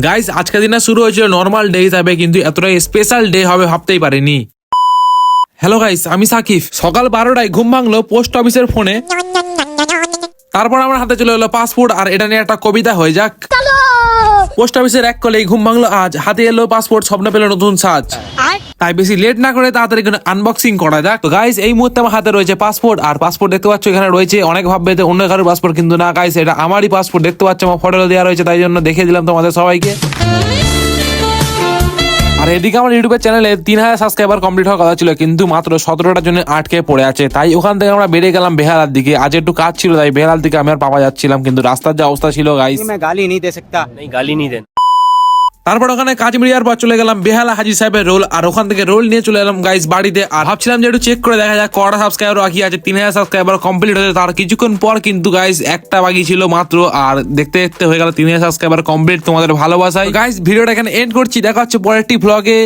Guys আজকের দিনটা শুরু হয়েছিল নর্মাল ডে হিসাবে, কিন্তু এতটা স্পেশাল ডে হবে ভাবতেই পারিনি। হ্যালো গাইস, আমি সাকিব। সকাল 12টায় ঘুম ভাঙলো পোস্ট অফিসের ফোনে। তারপর আমার হাতে চলে এলো পাসপোর্ট, আর এটা নিয়ে একটা কবিতা হয়ে যাক। পোস্ট অফিসের এক কলেই ঘুম ভাঙলো আজ, হাতে এলো পাসপোর্ট, স্বপ্ন পেলো নতুন সাজ। তাই বেশি লেট না করে তাড়াতাড়ি আনবক্সিং করা যাক। তো গাইস এই মুহূর্তে আমার হাতে রয়েছে পাসপোর্ট, আর পাসপোর্ট দেখতে পাচ্ছ এখানে রয়েছে। অনেক ভাববে যে অন্য কারোর পাসপোর্ট, কিন্তু না গাইস, এটা আমারই পাসপোর্ট। দেখতে পাচ্ছ আমার ফটো দেওয়া রয়েছে, তাই জন্য দেখে দিলাম তোমাদের সবাইকে। আর এদিকে আমার ইউটিউবের চ্যানেলে 3000 সাবস্ক্রাইবার কমপ্লিট হওয়ার কথা ছিল, কিন্তু মাত্র 17টার জন্য আটকে পড়ে আছে। তাই ওখান থেকে আমরা বেরিয়ে গেলাম বেহালার দিকে। আজ একটু কাজ ছিল, তাই বেহালার দিকে আমি আর পাপা যাচ্ছিলাম, কিন্তু রাস্তার যে অবস্থা ছিল গাইস, मैं गाली नहीं दे सकता। नहीं गाली नहीं देना। তারপর ওখানে কাজ মিলিয়ার পর চলে গেলাম বেহালা হাজি সাহেবের রোল, আর ওখান থেকে রোল নিয়ে চলে এলাম গাইস বাড়িতে। আর ভাবছিলাম যে একটু চেক করে দেখা যাক কটা সাবস্ক্রাইবার বাকি আছে। 3000 সাবস্ক্রাইবার কমপ্লিট হয়েছে তার কিছুক্ষণ পর, কিন্তু গাইস একটা বাকি ছিল মাত্র। আর দেখতে দেখতে হয়ে গেল 3000 সাবস্ক্রাইবার কমপ্লিট তোমাদের ভালোবাসায়। গাইস ভিডিওটা এখানে এন্ড করছি, দেখা হচ্ছে পরেরটি ভ্লগে।